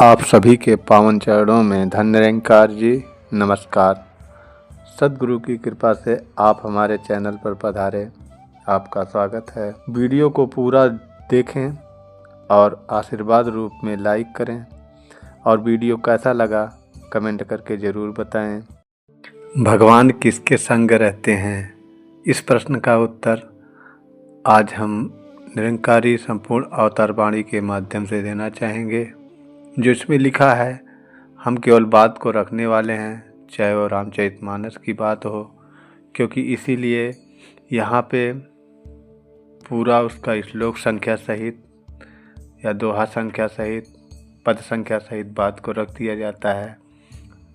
आप सभी के पावन चरणों में धन्य निरंकार जी नमस्कार। सद्गुरु की कृपा से आप हमारे चैनल पर पधारे, आपका स्वागत है। वीडियो को पूरा देखें और आशीर्वाद रूप में लाइक करें और वीडियो कैसा लगा कमेंट करके ज़रूर बताएं। भगवान किसके संग रहते हैं, इस प्रश्न का उत्तर आज हम निरंकारी संपूर्ण अवतार वाणी के माध्यम से देना चाहेंगे। जो इसमें लिखा है, हम केवल बात को रखने वाले हैं, चाहे वो रामचरितमानस की बात हो, क्योंकि इसीलिए यहाँ पे पूरा उसका श्लोक संख्या सहित या दोहा संख्या सहित पद संख्या सहित बात को रख दिया जाता है।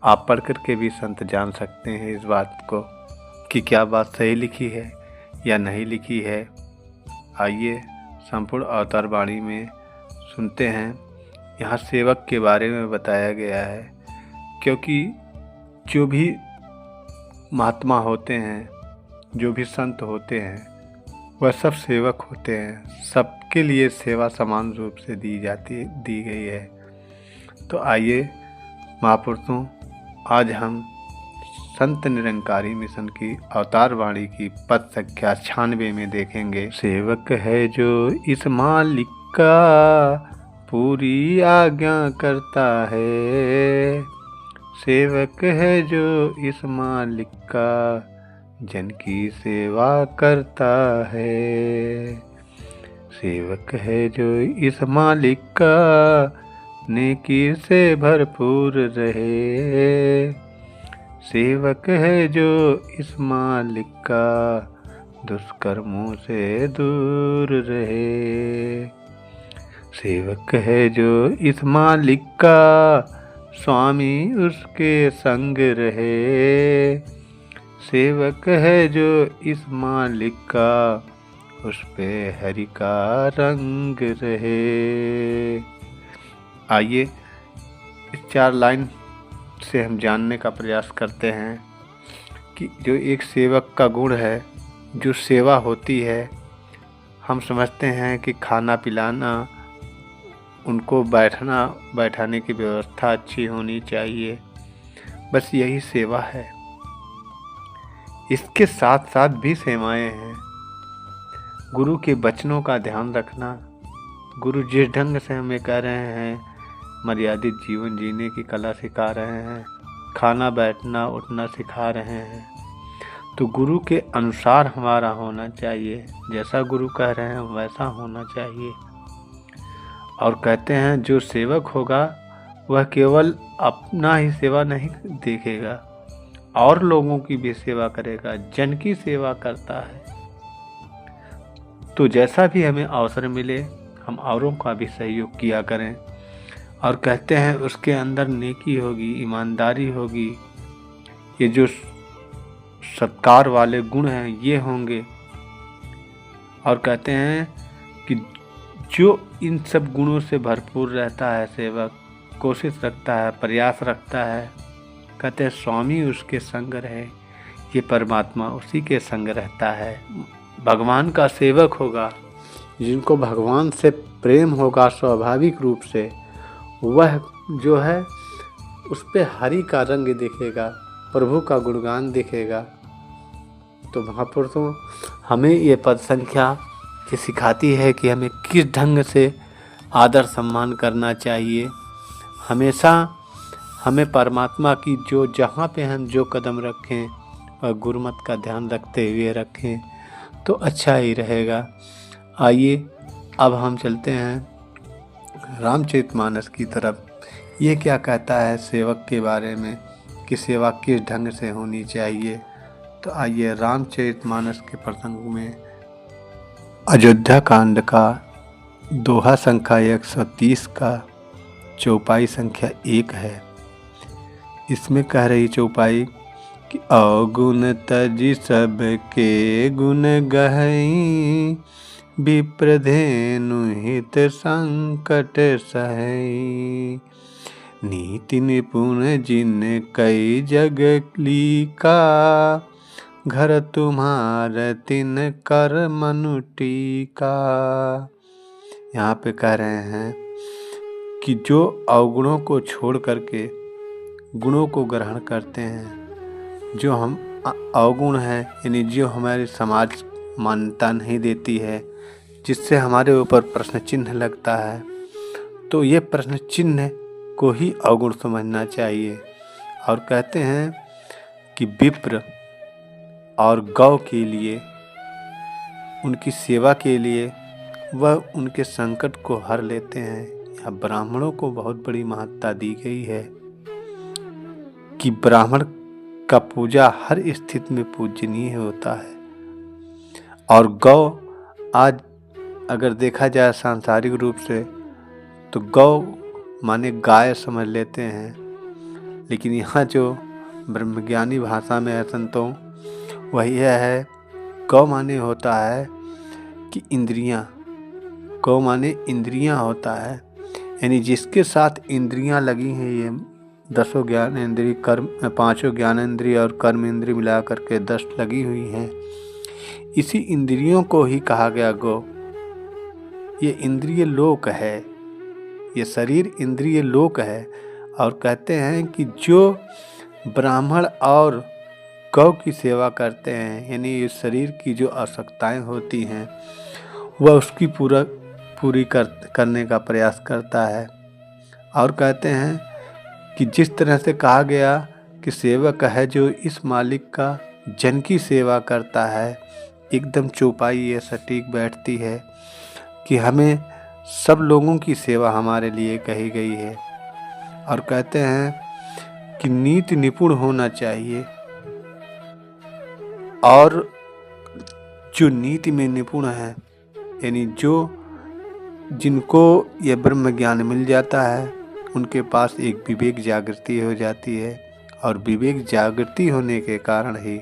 आप पढ़ कर के भी संत जान सकते हैं इस बात को कि क्या बात सही लिखी है या नहीं लिखी है। आइए संपूर्ण अवतार वाणी में सुनते हैं। यहाँ सेवक के बारे में बताया गया है, क्योंकि जो भी महात्मा होते हैं, जो भी संत होते हैं, वह सब सेवक होते हैं। सबके लिए सेवा समान रूप से दी गई है। तो आइए महापुरुषों, आज हम संत निरंकारी मिशन की अवतार वाणी की पद संख्या 96 में देखेंगे। सेवक है जो इस मालिक का पूरी आज्ञा करता है, सेवक है जो इस मालिक का जन की सेवा करता है। सेवक है जो इस मालिक का नेकी से भरपूर रहे, सेवक है जो इस मालिक का दुष्कर्मों से दूर रहे। सेवक है जो इस मालिक का स्वामी उसके संग रहे, सेवक है जो इस मालिक का उस पे हरि का रंग रहे। आइए इस 4 लाइन से हम जानने का प्रयास करते हैं कि जो एक सेवक का गुण है, जो सेवा होती है, हम समझते हैं कि खाना पिलाना, उनको बैठाने की व्यवस्था अच्छी होनी चाहिए, बस यही सेवा है। इसके साथ साथ भी सेवाएं हैं। गुरु के वचनों का ध्यान रखना, गुरु जिस ढंग से हमें कह रहे हैं, मर्यादित जीवन जीने की कला सिखा रहे हैं, खाना बैठना उठना सिखा रहे हैं, तो गुरु के अनुसार हमारा होना चाहिए। जैसा गुरु कह रहे हैं वैसा होना चाहिए। और कहते हैं जो सेवक होगा वह केवल अपना ही सेवा नहीं देखेगा, और लोगों की भी सेवा करेगा, जन की सेवा करता है। तो जैसा भी हमें अवसर मिले हम औरों का भी सहयोग किया करें। और कहते हैं उसके अंदर नेकी होगी, ईमानदारी होगी, ये जो सत्कार वाले गुण हैं ये होंगे। और कहते हैं कि जो इन सब गुणों से भरपूर रहता है सेवक, कोशिश रखता है, प्रयास रखता है, कहते हैं स्वामी उसके संग रहे, ये परमात्मा उसी के संग रहता है। भगवान का सेवक होगा, जिनको भगवान से प्रेम होगा स्वाभाविक रूप से, वह जो है उस पे हरि का रंग दिखेगा, प्रभु का गुणगान दिखेगा। तो महापुरुषों, हमें ये पद संख्या ये सिखाती है कि हमें किस ढंग से आदर सम्मान करना चाहिए। हमेशा हमें परमात्मा की जो जहाँ पे हम जो कदम रखें और गुरुमत का ध्यान रखते हुए रखें तो अच्छा ही रहेगा। आइए अब हम चलते हैं रामचरितमानस की तरफ। ये क्या कहता है सेवक के बारे में कि सेवा किस ढंग से होनी चाहिए। तो आइए रामचरितमानस के प्रसंग में अयोध्या कांड का दोहा संख्या 130 का चौपाई संख्या 1 है। इसमें कह रही चौपाई कि अवगुण तजी सबके गुण गहई, विप्रधेनु हित संकट सहई, नीति निपुण जिन कई जग लीका, घर तुम्हार तिन कर मनु टीका। यहाँ पे कह रहे हैं कि जो अवगुणों को छोड़ करके गुणों को ग्रहण करते हैं, जो हम अवगुण हैं यानी जो हमारे समाज मान्यता नहीं देती है, जिससे हमारे ऊपर प्रश्न चिन्ह लगता है, तो ये प्रश्न चिन्ह को ही अवगुण समझना चाहिए। और कहते हैं कि विप्र और गौ के लिए, उनकी सेवा के लिए वह उनके संकट को हर लेते हैं। या ब्राह्मणों को बहुत बड़ी महत्ता दी गई है कि ब्राह्मण का पूजा हर स्थिति में पूजनीय होता है। और गौ आज अगर देखा जाए सांसारिक रूप से तो गौ माने गाय समझ लेते हैं, लेकिन यहाँ जो ब्रह्मज्ञानी भाषा में है संतों, वह यह है गौ माने होता है कि इंद्रियाँ। गौ माने इंद्रियाँ होता है, यानी जिसके साथ इंद्रियाँ लगी हैं, ये 10 ज्ञानेंद्रिय कर्म 5 ज्ञानेंद्रिय और कर्म इंद्रिय मिला करके 10 लगी हुई हैं। इसी इंद्रियों को ही कहा गया गौ। ये इंद्रिय लोक है, ये शरीर इंद्रिय लोक है। और कहते हैं कि जो ब्राह्मण और गौ की सेवा करते हैं, यानी इस शरीर की जो आवश्यकताएं होती हैं वह उसकी पूरी करने का प्रयास करता है। और कहते हैं कि जिस तरह से कहा गया कि सेवक है जो इस मालिक का जन की सेवा करता है, एकदम चौपाई ये सटीक बैठती है कि हमें सब लोगों की सेवा हमारे लिए कही गई है। और कहते हैं कि नीति निपुण होना चाहिए, और जो नीति में निपुण है, यानी जिनको ये ब्रह्म ज्ञान मिल जाता है, उनके पास एक विवेक जागृति हो जाती है। और विवेक जागृति होने के कारण ही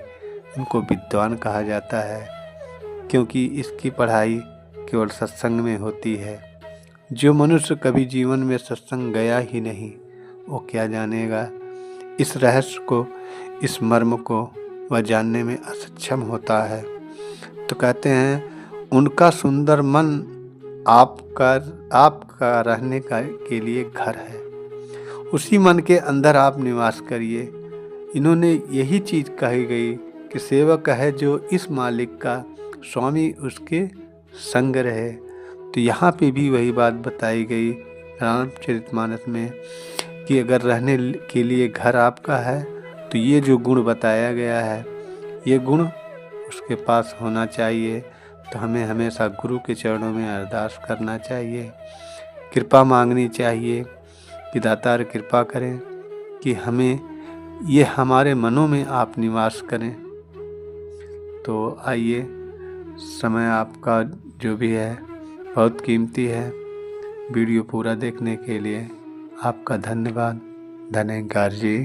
उनको विद्वान कहा जाता है, क्योंकि इसकी पढ़ाई केवल सत्संग में होती है। जो मनुष्य कभी जीवन में सत्संग गया ही नहीं, वो क्या जानेगा इस रहस्य को, इस मर्म को वह जानने में असक्षम होता है। तो कहते हैं उनका सुंदर मन आपका रहने के लिए घर है, उसी मन के अंदर आप निवास करिए। इन्होंने यही चीज़ कही गई कि सेवक है जो इस मालिक का स्वामी उसके संग रहे। तो यहाँ पे भी वही बात बताई गई रामचरितमानस में कि अगर रहने के लिए घर आपका है तो ये जो गुण बताया गया है, ये गुण उसके पास होना चाहिए। तो हमें हमेशा गुरु के चरणों में अरदास करना चाहिए, कृपा मांगनी चाहिए कि दातार कृपा करें कि हमें ये हमारे मनों में आप निवास करें। तो आइए, समय आपका जो भी है बहुत कीमती है। वीडियो पूरा देखने के लिए आपका धन्यवाद। धन्यकार जी।